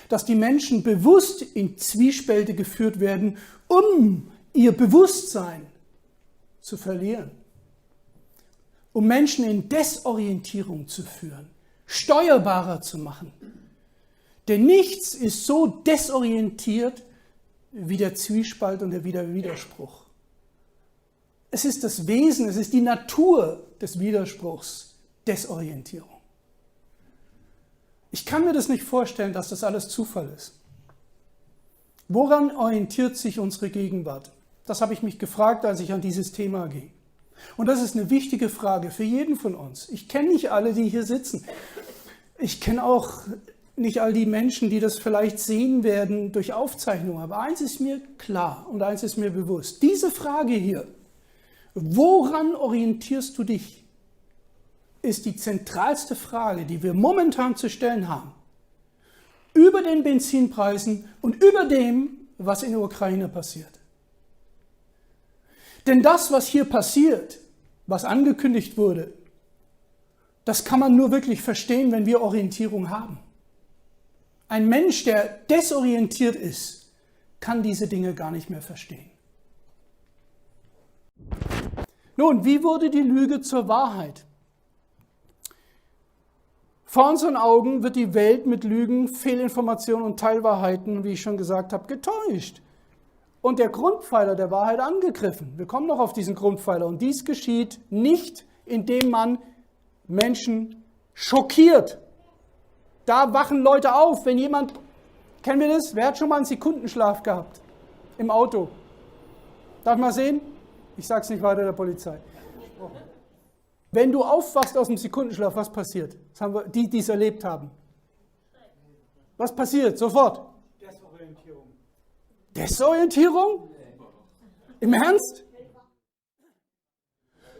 Dass die Menschen bewusst in Zwiespälte geführt werden, um ihr Bewusstsein zu verlieren. Um Menschen in Desorientierung zu führen, steuerbarer zu machen. Denn nichts ist so desorientiert wie der Zwiespalt und der Widerspruch. Es ist das Wesen, es ist die Natur des Widerspruchs, Desorientierung. Ich kann mir das nicht vorstellen, dass das alles Zufall ist. Woran orientiert sich unsere Gegenwart? Das habe ich mich gefragt, als ich an dieses Thema ging. Und das ist eine wichtige Frage für jeden von uns. Ich kenne nicht alle, die hier sitzen. Ich kenne auch nicht all die Menschen, die das vielleicht sehen werden durch Aufzeichnungen. Aber eins ist mir klar und eins ist mir bewusst. Diese Frage hier, woran orientierst du dich, ist die zentralste Frage, die wir momentan zu stellen haben. Über den Benzinpreisen und über dem, was in der Ukraine passiert. Denn das, was hier passiert, was angekündigt wurde, das kann man nur wirklich verstehen, wenn wir Orientierung haben. Ein Mensch, der desorientiert ist, kann diese Dinge gar nicht mehr verstehen. Nun, wie wurde die Lüge zur Wahrheit? Vor unseren Augen wird die Welt mit Lügen, Fehlinformationen und Teilwahrheiten, wie ich schon gesagt habe, getäuscht. Und der Grundpfeiler der Wahrheit angegriffen. Wir kommen noch auf diesen Grundpfeiler. Und dies geschieht nicht, indem man Menschen schockiert. Da wachen Leute auf, wenn jemand, kennen wir das? Wer hat schon mal einen Sekundenschlaf gehabt? Im Auto. Darf ich mal sehen? Ich sage es nicht weiter der Polizei. Wenn du aufwachst aus dem Sekundenschlaf, was passiert? Das haben wir, die es erlebt haben. Was passiert? Sofort. Desorientierung. Desorientierung? Im Ernst?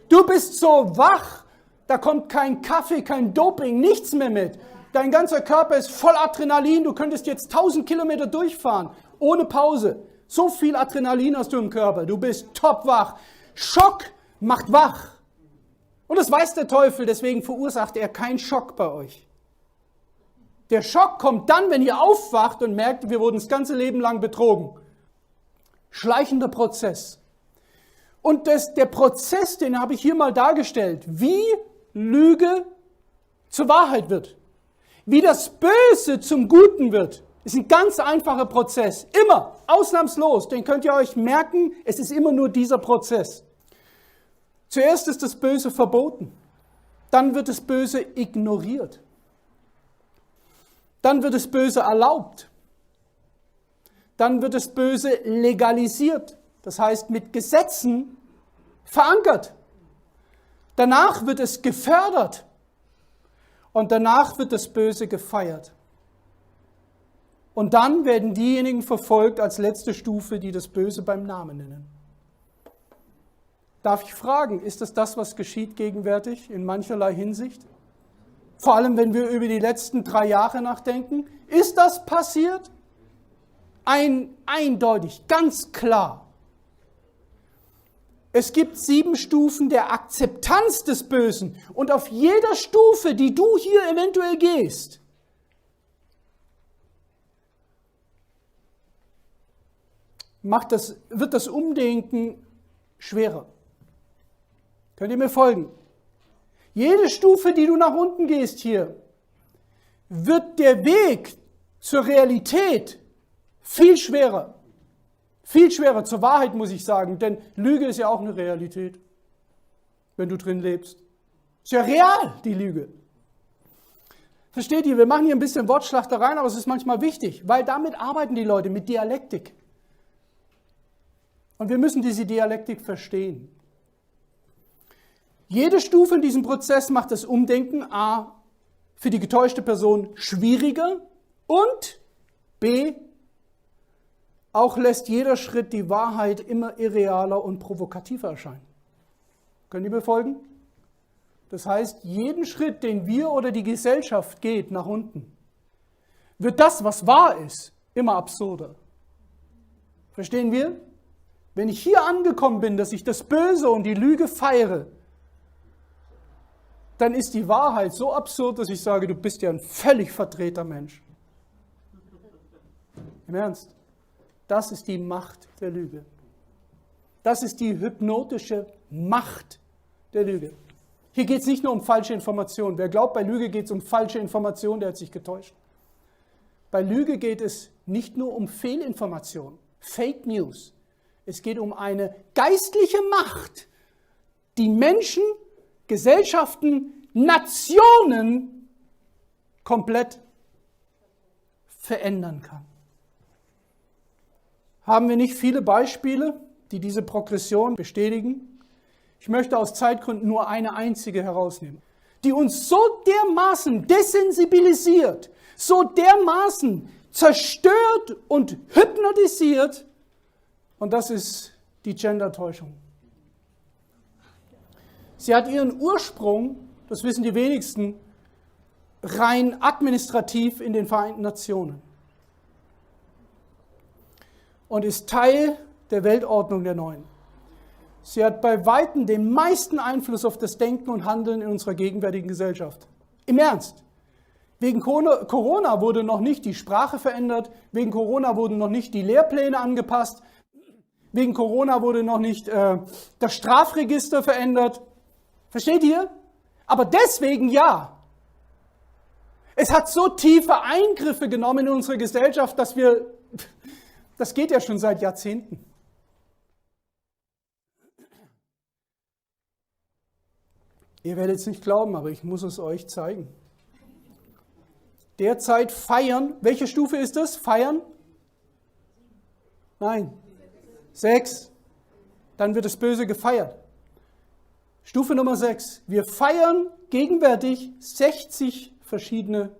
Du bist so wach, da kommt kein Kaffee, kein Doping, nichts mehr mit. Dein ganzer Körper ist voll Adrenalin, du könntest jetzt 1000 Kilometer durchfahren, ohne Pause. So viel Adrenalin hast du im Körper, du bist top wach. Schock macht wach. Und das weiß der Teufel, deswegen verursacht er keinen Schock bei euch. Der Schock kommt dann, wenn ihr aufwacht und merkt, wir wurden das ganze Leben lang betrogen. Schleichender Prozess. Und der Prozess, den habe ich hier mal dargestellt. Wie Lüge zur Wahrheit wird. Wie das Böse zum Guten wird, ist ein ganz einfacher Prozess. Immer, ausnahmslos. Den könnt ihr euch merken, es ist immer nur dieser Prozess. Zuerst ist das Böse verboten. Dann wird das Böse ignoriert. Dann wird das Böse erlaubt. Dann wird das Böse legalisiert. Das heißt, mit Gesetzen verankert. Danach wird es gefördert. Und danach wird das Böse gefeiert. Und dann werden diejenigen verfolgt als letzte Stufe, die das Böse beim Namen nennen. Darf ich fragen, ist das das, was geschieht gegenwärtig in mancherlei Hinsicht? Vor allem, wenn wir über die letzten 3 Jahre nachdenken. Ist das passiert? Eindeutig, ganz klar. Es gibt 7 Stufen der Akzeptanz des Bösen. Und auf jeder Stufe, die du hier eventuell gehst, wird das Umdenken schwerer. Könnt ihr mir folgen? Jede Stufe, die du nach unten gehst hier, wird der Weg zur Realität viel schwerer. Viel schwerer zur Wahrheit, muss ich sagen, denn Lüge ist ja auch eine Realität, wenn du drin lebst. Ist ja real, die Lüge. Versteht ihr, wir machen hier ein bisschen Wortschlachtereien, aber es ist manchmal wichtig, weil damit arbeiten die Leute mit Dialektik. Und wir müssen diese Dialektik verstehen. Jede Stufe in diesem Prozess macht das Umdenken A für die getäuschte Person schwieriger und B auch lässt jeder Schritt die Wahrheit immer irrealer und provokativer erscheinen. Könnt ihr mir folgen? Das heißt, jeden Schritt, den wir oder die Gesellschaft geht nach unten, wird das, was wahr ist, immer absurder. Verstehen wir? Wenn ich hier angekommen bin, dass ich das Böse und die Lüge feiere, dann ist die Wahrheit so absurd, dass ich sage, du bist ja ein völlig verdrehter Mensch. Im Ernst? Das ist die Macht der Lüge. Das ist die hypnotische Macht der Lüge. Hier geht es nicht nur um falsche Informationen. Wer glaubt, bei Lüge geht es um falsche Informationen, der hat sich getäuscht. Bei Lüge geht es nicht nur um Fehlinformationen, Fake News. Es geht um eine geistliche Macht, die Menschen, Gesellschaften, Nationen komplett verändern kann. Haben wir nicht viele Beispiele, die diese Progression bestätigen? Ich möchte aus Zeitgründen nur eine einzige herausnehmen, die uns so dermaßen desensibilisiert, so dermaßen zerstört und hypnotisiert, und das ist die Gender-Täuschung. Sie hat ihren Ursprung, das wissen die wenigsten, rein administrativ in den Vereinten Nationen und ist Teil der Weltordnung der Neuen. Sie hat bei Weitem den meisten Einfluss auf das Denken und Handeln in unserer gegenwärtigen Gesellschaft. Im Ernst. Wegen Corona wurde noch nicht die Sprache verändert, wegen Corona wurden noch nicht die Lehrpläne angepasst, wegen Corona wurde noch nicht das Strafregister verändert. Versteht ihr? Aber deswegen ja. Es hat so tiefe Eingriffe genommen in unsere Gesellschaft, das geht ja schon seit Jahrzehnten. Ihr werdet es nicht glauben, aber ich muss es euch zeigen. Derzeit feiern, welche Stufe ist das? Feiern? Nein. 6. Dann wird das Böse gefeiert. Stufe Nummer 6. Wir feiern gegenwärtig 60 verschiedene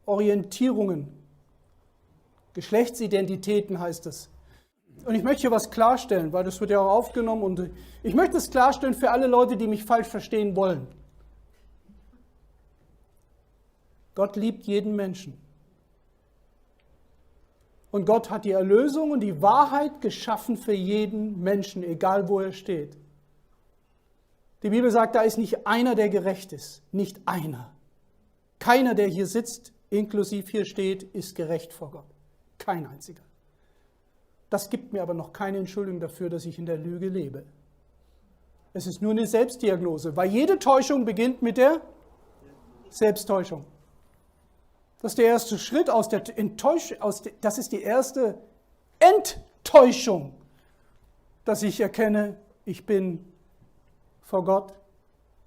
Orientierungen. Geschlechtsidentitäten heißt es. Und ich möchte hier was klarstellen, weil das wird ja auch aufgenommen und ich möchte es klarstellen für alle Leute, die mich falsch verstehen wollen. Gott liebt jeden Menschen. Und Gott hat die Erlösung und die Wahrheit geschaffen für jeden Menschen, egal wo er steht. Die Bibel sagt, da ist nicht einer, der gerecht ist. Nicht einer. Keiner, der hier sitzt, inklusive hier steht, ist gerecht vor Gott. Kein einziger. Das gibt mir aber noch keine Entschuldigung dafür, dass ich in der Lüge lebe. Es ist nur eine Selbstdiagnose, weil jede Täuschung beginnt mit der Selbsttäuschung. Das ist der erste Schritt aus der Enttäuschung, das ist die erste Enttäuschung, dass ich erkenne, ich bin vor Gott,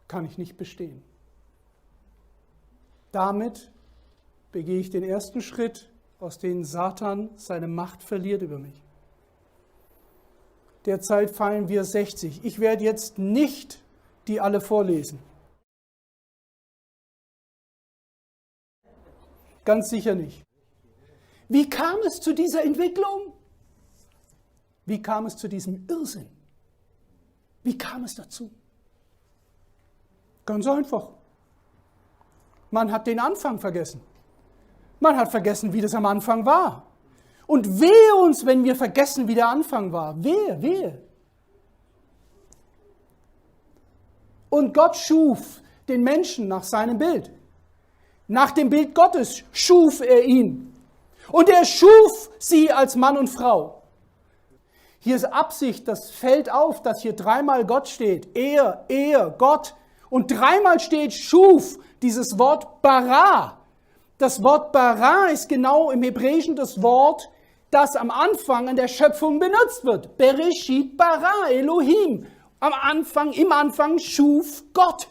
kann ich nicht bestehen. Damit begehe ich den ersten Schritt, aus dem Satan seine Macht verliert über mich. Derzeit fallen wir 60. Ich werde jetzt nicht die alle vorlesen. Ganz sicher nicht. Wie kam es zu dieser Entwicklung? Wie kam es zu diesem Irrsinn? Wie kam es dazu? Ganz einfach. Man hat den Anfang vergessen. Man hat vergessen, wie das am Anfang war. Und wehe uns, wenn wir vergessen, wie der Anfang war. Wehe, wehe. Und Gott schuf den Menschen nach seinem Bild. Nach dem Bild Gottes schuf er ihn. Und er schuf sie als Mann und Frau. Hier ist Absicht, das fällt auf, dass hier dreimal Gott steht. Er, Gott. Und dreimal steht schuf, dieses Wort bara. Das Wort bara ist genau im Hebräischen das Wort, das am Anfang in der Schöpfung benutzt wird. Bereshit bara, Elohim. Im Anfang schuf Gott.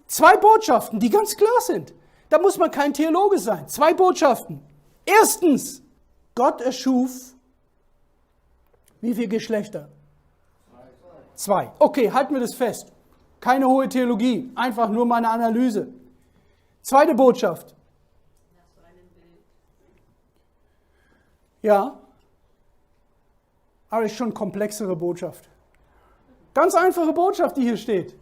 Zwei Botschaften, die ganz klar sind. Da muss man kein Theologe sein. Zwei Botschaften. Erstens, Gott erschuf wie viele Geschlechter? Zwei. Okay, halten wir das fest. Keine hohe Theologie, einfach nur meine Analyse. Zweite Botschaft. Ja, aber ist schon eine komplexere Botschaft. Ganz einfache Botschaft, die hier steht.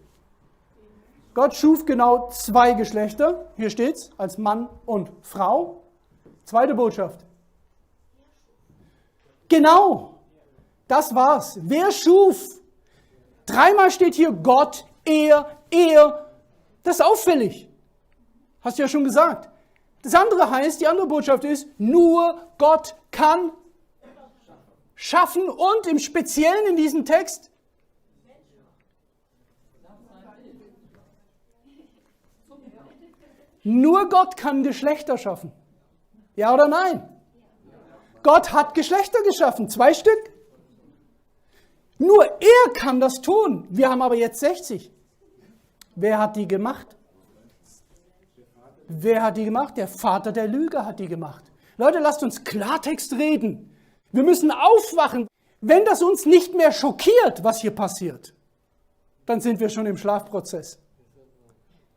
Gott schuf genau zwei Geschlechter, hier steht's, als Mann und Frau. Zweite Botschaft. Genau, das war's. Wer schuf? Dreimal steht hier Gott, er. Das ist auffällig. Hast du ja schon gesagt. Das andere heißt, die andere Botschaft ist, nur Gott kann schaffen und im Speziellen in diesem Text nur Gott kann Geschlechter schaffen. Ja oder nein? Gott hat Geschlechter geschaffen, 2 Stück. Nur er kann das tun. Wir haben aber jetzt 60. Wer hat die gemacht? Wer hat die gemacht? Der Vater der Lüge hat die gemacht. Leute, lasst uns Klartext reden. Wir müssen aufwachen. Wenn das uns nicht mehr schockiert, was hier passiert, dann sind wir schon im Schlafprozess.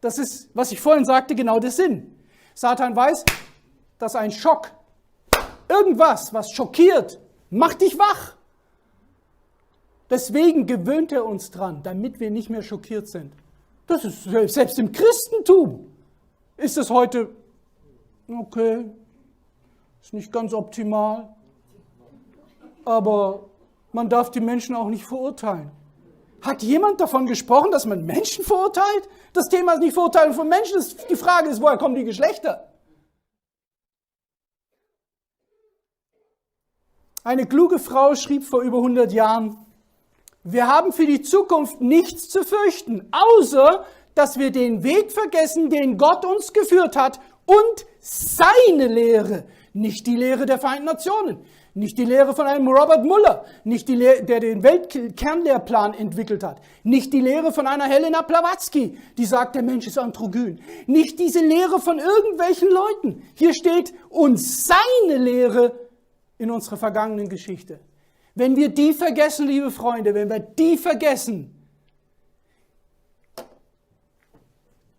Das ist, was ich vorhin sagte, genau der Sinn. Satan weiß, dass ein Schock, irgendwas, was schockiert, macht dich wach. Deswegen gewöhnt er uns dran, damit wir nicht mehr schockiert sind. Das ist selbst im Christentum. Ist es heute, okay, ist nicht ganz optimal, aber man darf die Menschen auch nicht verurteilen. Hat jemand davon gesprochen, dass man Menschen verurteilt? Das Thema ist nicht Verurteilung von Menschen, die Frage ist, woher kommen die Geschlechter? Eine kluge Frau schrieb vor über 100 Jahren, wir haben für die Zukunft nichts zu fürchten, außer dass wir den Weg vergessen, den Gott uns geführt hat und seine Lehre, nicht die Lehre der Vereinten Nationen, nicht die Lehre von einem Robert Mueller, nicht die Lehre, der den Weltkernlehrplan entwickelt hat, nicht die Lehre von einer Helena Blavatsky, die sagt, der Mensch ist androgyn, nicht diese Lehre von irgendwelchen Leuten. Hier steht, und seine Lehre in unserer vergangenen Geschichte. Wenn wir die vergessen, liebe Freunde, wenn wir die vergessen,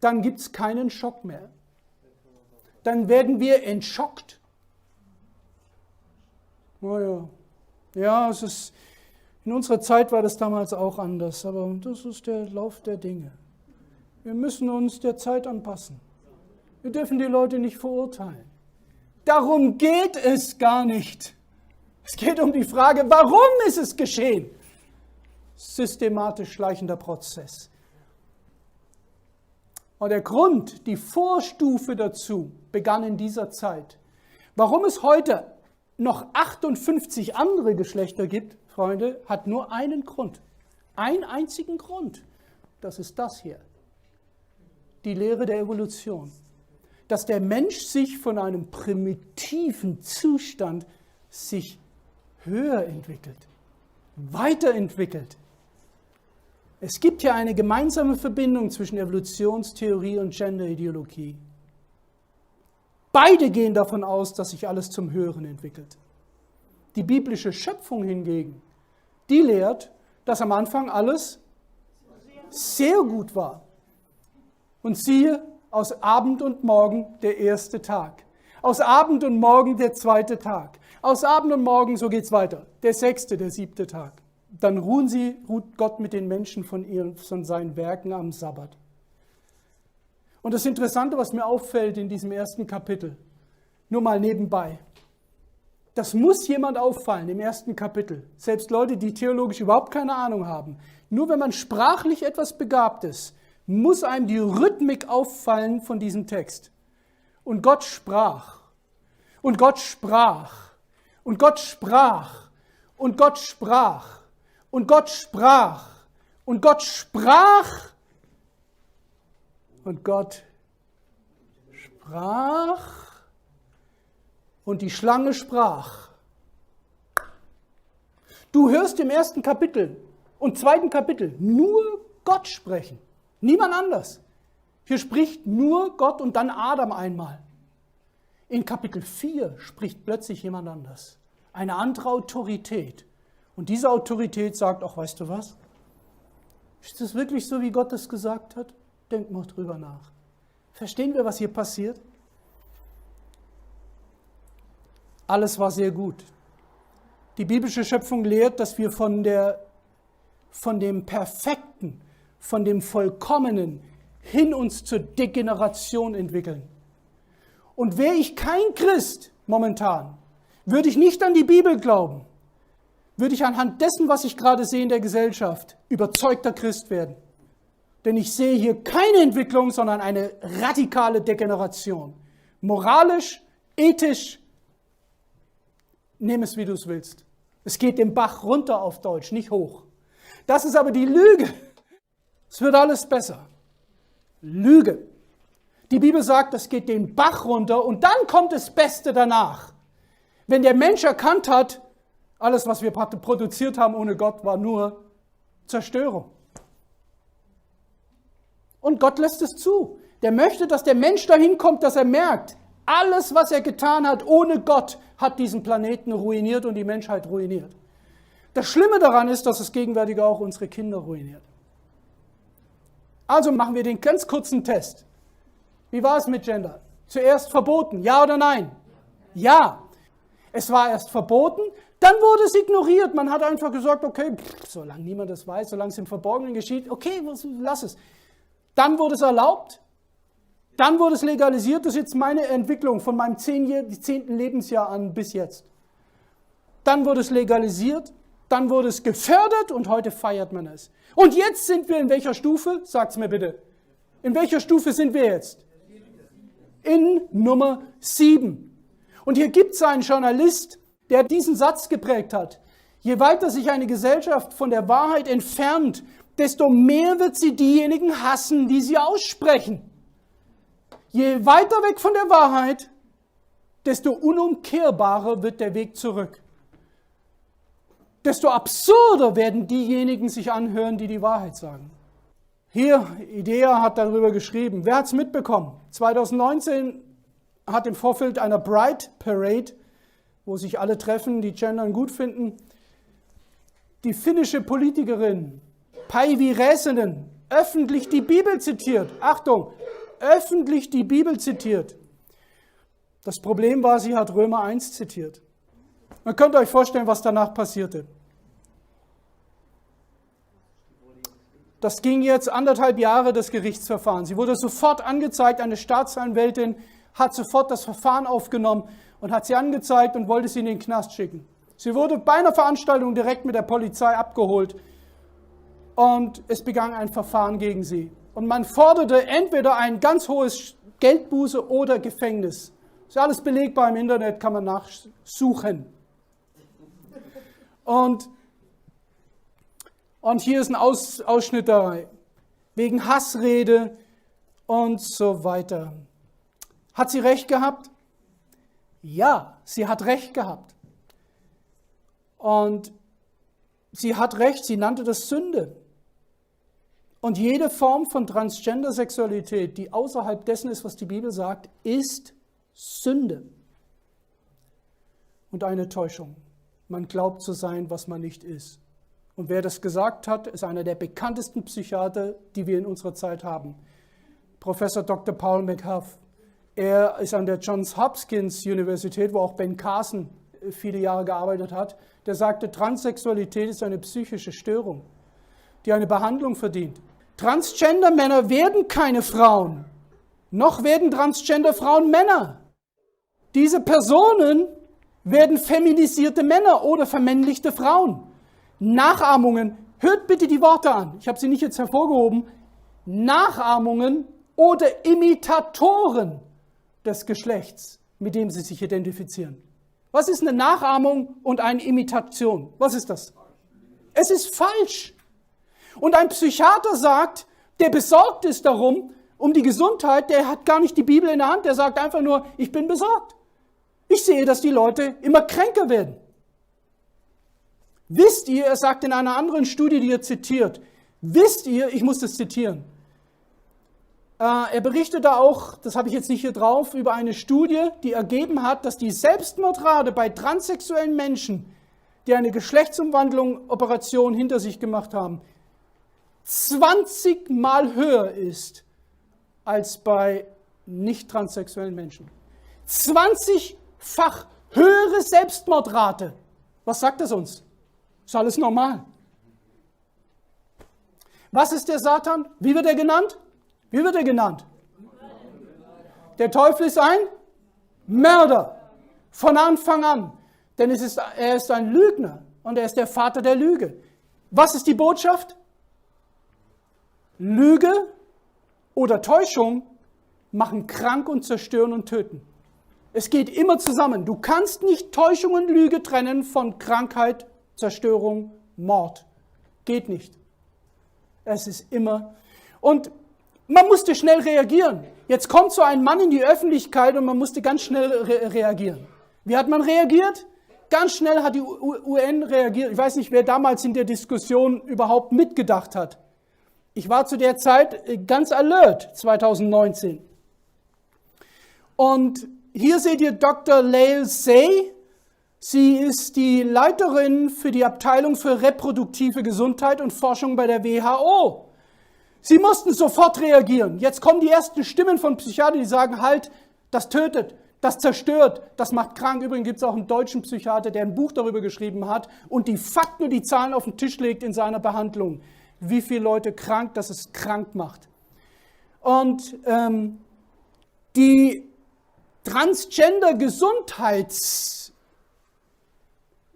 dann gibt es keinen Schock mehr. Dann werden wir entschockt. Oh ja. Ja, in unserer Zeit war das damals auch anders, aber das ist der Lauf der Dinge. Wir müssen uns der Zeit anpassen. Wir dürfen die Leute nicht verurteilen. Darum geht es gar nicht. Es geht um die Frage, warum ist es geschehen? Systematisch schleichender Prozess. Und der Grund, die Vorstufe dazu begann in dieser Zeit. Warum es heute noch 58 andere Geschlechter gibt, Freunde, hat nur einen Grund. einen einzigen Grund. Das ist das hier. Die Lehre der Evolution. Dass der Mensch sich von einem primitiven Zustand sich höher entwickelt, weiterentwickelt. Es gibt hier eine gemeinsame Verbindung zwischen Evolutionstheorie und Genderideologie. Beide gehen davon aus, dass sich alles zum Höheren entwickelt. Die biblische Schöpfung hingegen, die lehrt, dass am Anfang alles sehr gut war. Und siehe, aus Abend und Morgen der erste Tag. Aus Abend und Morgen der zweite Tag. Aus Abend und Morgen, so geht's weiter, der sechste, der siebte Tag. Dann ruht Gott mit den Menschen von seinen Werken am Sabbat. Und das Interessante, was mir auffällt in diesem ersten Kapitel, nur mal nebenbei, das muss jemand auffallen im ersten Kapitel. Selbst Leute, die theologisch überhaupt keine Ahnung haben. Nur wenn man sprachlich etwas begabt ist, muss einem die Rhythmik auffallen von diesem Text. Und Gott sprach. Und Gott sprach. Und Gott sprach. Und Gott sprach. Und Gott sprach. Und Gott sprach. Und Gott sprach. Und die Schlange sprach. Du hörst im ersten Kapitel und zweiten Kapitel nur Gott sprechen. Niemand anders. Hier spricht nur Gott und dann Adam einmal. In Kapitel 4 spricht plötzlich jemand anders. Eine andere Autorität. Und diese Autorität sagt auch, weißt du was? Ist das wirklich so, wie Gott das gesagt hat? Denk mal drüber nach. Verstehen wir, was hier passiert? Alles war sehr gut. Die biblische Schöpfung lehrt, dass wir von dem Perfekten, von dem Vollkommenen hin uns zur Degeneration entwickeln. Und wäre ich kein Christ momentan, würde ich nicht an die Bibel glauben, würde ich anhand dessen, was ich gerade sehe in der Gesellschaft, überzeugter Christ werden. Denn ich sehe hier keine Entwicklung, sondern eine radikale Degeneration. Moralisch, ethisch, nimm es, wie du es willst. Es geht den Bach runter auf Deutsch, nicht hoch. Das ist aber die Lüge. Es wird alles besser. Lüge. Die Bibel sagt, es geht den Bach runter und dann kommt das Beste danach. Wenn der Mensch erkannt hat, alles, was wir produziert haben ohne Gott, war nur Zerstörung. Und Gott lässt es zu. Der möchte, dass der Mensch dahin kommt, dass er merkt, alles, was er getan hat ohne Gott, hat diesen Planeten ruiniert und die Menschheit ruiniert. Das Schlimme daran ist, dass es gegenwärtig auch unsere Kinder ruiniert. Also machen wir den ganz kurzen Test. Wie war es mit Gender? Zuerst verboten, ja oder nein? Ja. Es war erst verboten, dann wurde es ignoriert. Man hat einfach gesagt, okay, solange niemand das weiß, solange es im Verborgenen geschieht, okay, lass es. Dann wurde es erlaubt, dann wurde es legalisiert. Das ist jetzt meine Entwicklung von meinem 10. Lebensjahr an bis jetzt. Dann wurde es legalisiert, dann wurde es gefördert und heute feiert man es. Und jetzt sind wir in welcher Stufe? Sagt's mir bitte. In welcher Stufe sind wir jetzt? In Nummer 7. Und hier gibt es einen Journalist, der diesen Satz geprägt hat. Je weiter sich eine Gesellschaft von der Wahrheit entfernt, desto mehr wird sie diejenigen hassen, die sie aussprechen. Je weiter weg von der Wahrheit, desto unumkehrbarer wird der Weg zurück. Desto absurder werden diejenigen sich anhören, die die Wahrheit sagen. Hier, IDEA hat darüber geschrieben. Wer hat es mitbekommen? 2019 hat im Vorfeld einer Pride Parade, wo sich alle treffen, die Gendern gut finden, die finnische Politikerin Päivi Räsänen öffentlich die Bibel zitiert. Achtung, öffentlich die Bibel zitiert. Das Problem war, sie hat Römer 1 zitiert. Man könnte euch vorstellen, was danach passierte. Das ging jetzt 1,5 Jahre, das Gerichtsverfahren. Sie wurde sofort angezeigt, eine Staatsanwältin hat sofort das Verfahren aufgenommen und hat sie angezeigt und wollte sie in den Knast schicken. Sie wurde bei einer Veranstaltung direkt mit der Polizei abgeholt und es begann ein Verfahren gegen sie. Und man forderte entweder ein ganz hohes Geldbuße oder Gefängnis. Das ist alles belegbar im Internet, kann man nachsuchen. Und Und hier ist ein Ausschnitt dabei. Wegen Hassrede und so weiter. Hat sie recht gehabt? Ja, sie hat recht gehabt. Und sie hat recht, sie nannte das Sünde. Und jede Form von Transgender-Sexualität, die außerhalb dessen ist, was die Bibel sagt, ist Sünde. Und eine Täuschung. Man glaubt zu sein, was man nicht ist. Und wer das gesagt hat, ist einer der bekanntesten Psychiater, die wir in unserer Zeit haben. Professor Dr. Paul McHuff. Er ist an der Johns Hopkins Universität, wo auch Ben Carson viele Jahre gearbeitet hat. Der sagte, Transsexualität ist eine psychische Störung, die eine Behandlung verdient. Transgender-Männer werden keine Frauen, noch werden Transgender-Frauen Männer. Diese Personen werden feminisierte Männer oder vermännlichte Frauen. Nachahmungen, hört bitte die Worte an, ich habe sie nicht jetzt hervorgehoben, Nachahmungen oder Imitatoren des Geschlechts, mit dem sie sich identifizieren. Was ist eine Nachahmung und eine Imitation? Was ist das? Es ist falsch. Und ein Psychiater sagt, der besorgt ist darum, um die Gesundheit, der hat gar nicht die Bibel in der Hand, der sagt einfach nur, ich bin besorgt. Ich sehe, dass die Leute immer kränker werden. Wisst ihr, er sagt in einer anderen Studie, die er zitiert, wisst ihr, ich muss das zitieren, er berichtet da auch, das habe ich jetzt nicht hier drauf, über eine Studie, die ergeben hat, dass die Selbstmordrate bei transsexuellen Menschen, die eine Geschlechtsumwandlung-Operation hinter sich gemacht haben, 20 Mal höher ist als bei nicht transsexuellen Menschen. 20-fach höhere Selbstmordrate. Was sagt das uns? Ist alles normal. Was ist der Satan? Wie wird er genannt? Wie wird er genannt? Der Teufel ist ein Mörder. Von Anfang an. Denn er ist ein Lügner und er ist der Vater der Lüge. Was ist die Botschaft? Lüge oder Täuschung machen krank und zerstören und töten. Es geht immer zusammen. Du kannst nicht Täuschung und Lüge trennen von Krankheit, Zerstörung, Mord. Geht nicht. Es ist immer. Und man musste schnell reagieren. Jetzt kommt so ein Mann in die Öffentlichkeit und man musste ganz schnell reagieren. Wie hat man reagiert? Ganz schnell hat die UN reagiert. Ich weiß nicht, wer damals in der Diskussion überhaupt mitgedacht hat. Ich war zu der Zeit ganz alert, 2019. Und hier seht ihr Dr. Lael Say. Sie ist die Leiterin für die Abteilung für reproduktive Gesundheit und Forschung bei der WHO. Sie mussten sofort reagieren. Jetzt kommen die ersten Stimmen von Psychiatern, die sagen, halt, das tötet, das zerstört, das macht krank. Übrigens gibt es auch einen deutschen Psychiater, der ein Buch darüber geschrieben hat und die Fakten und die Zahlen auf den Tisch legt in seiner Behandlung. Wie viele Leute krank, dass es krank macht. Und die Transgender-Gesundheits,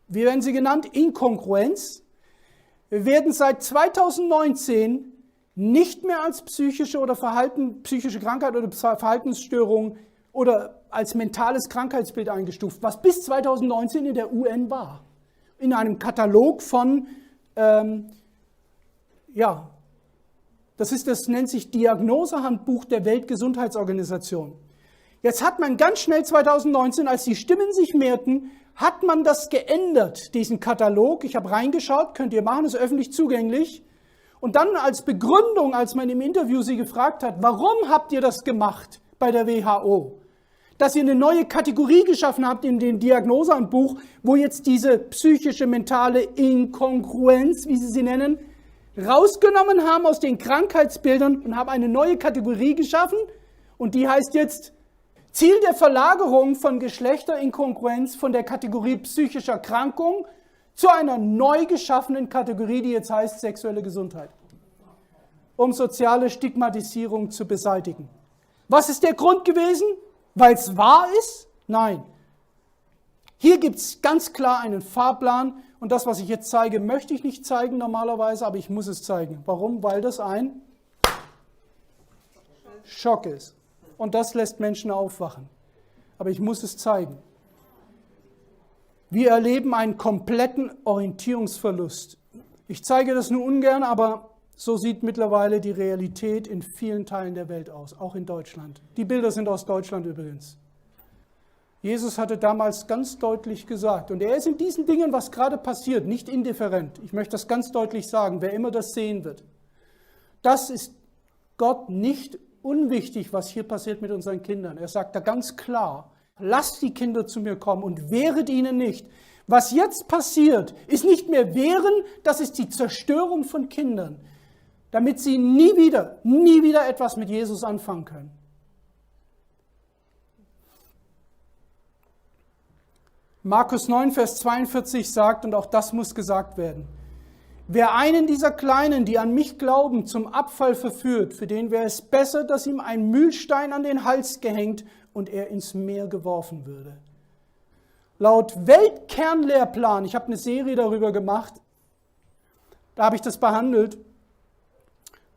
wie werden sie genannt, Inkongruenz, werden seit 2019 nicht mehr als psychische Krankheit oder Verhaltensstörung oder als mentales Krankheitsbild eingestuft, was bis 2019 in der UN war. In einem Katalog von, das nennt sich Diagnosehandbuch der Weltgesundheitsorganisation. Jetzt hat man ganz schnell 2019, als die Stimmen sich mehrten, hat man das geändert, diesen Katalog. Ich habe reingeschaut, könnt ihr machen, ist öffentlich zugänglich. Und dann als Begründung, als man im Interview sie gefragt hat, warum habt ihr das gemacht bei der WHO? Dass ihr eine neue Kategorie geschaffen habt in dem Diagnosehandbuch, wo jetzt diese psychische, mentale Inkongruenz, wie sie nennen, rausgenommen haben aus den Krankheitsbildern und haben eine neue Kategorie geschaffen. Und die heißt jetzt Ziel der Verlagerung von Geschlechterinkongruenz von der Kategorie psychischer Erkrankung zu einer neu geschaffenen Kategorie, die jetzt heißt sexuelle Gesundheit, um soziale Stigmatisierung zu beseitigen. Was ist der Grund gewesen? Weil es wahr ist? Nein. Hier gibt es ganz klar einen Fahrplan und das, was ich jetzt zeige, möchte ich nicht zeigen normalerweise, aber ich muss es zeigen. Warum? Weil das ein Schock ist. Und das lässt Menschen aufwachen. Aber ich muss es zeigen. Wir erleben einen kompletten Orientierungsverlust. Ich zeige das nur ungern, aber so sieht mittlerweile die Realität in vielen Teilen der Welt aus, auch in Deutschland. Die Bilder sind aus Deutschland übrigens. Jesus hatte damals ganz deutlich gesagt, und er ist in diesen Dingen, was gerade passiert, nicht indifferent. Ich möchte das ganz deutlich sagen, wer immer das sehen wird. Das ist Gott nicht unwichtig, was hier passiert mit unseren Kindern. Er sagt da ganz klar, lasst die Kinder zu mir kommen und wehret ihnen nicht. Was jetzt passiert, ist nicht mehr wehren, das ist die Zerstörung von Kindern, damit sie nie wieder etwas mit Jesus anfangen können. Markus 9, Vers 42 sagt, und auch das muss gesagt werden, wer einen dieser Kleinen, die an mich glauben, zum Abfall verführt, für den wäre es besser, dass ihm ein Mühlstein an den Hals gehängt und er ins Meer geworfen würde. Laut Weltkernlehrplan, ich habe eine Serie darüber gemacht, da habe ich das behandelt,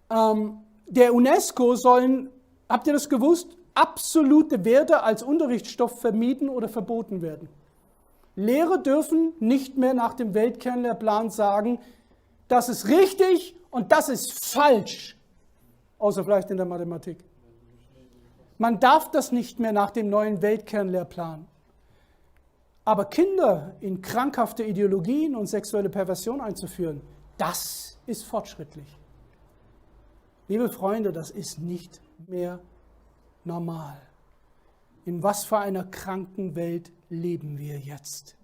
der UNESCO sollen, habt ihr das gewusst, absolute Werte als Unterrichtsstoff vermieden oder verboten werden. Lehrer dürfen nicht mehr nach dem Weltkernlehrplan sagen, das ist richtig und das ist falsch, außer vielleicht in der Mathematik. Man darf das nicht mehr nach dem neuen Weltkernlehrplan. Aber Kinder in krankhafte Ideologien und sexuelle Perversion einzuführen, das ist fortschrittlich. Liebe Freunde, das ist nicht mehr normal. In was für einer kranken Welt leben wir jetzt?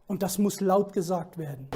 Und das muss laut gesagt werden.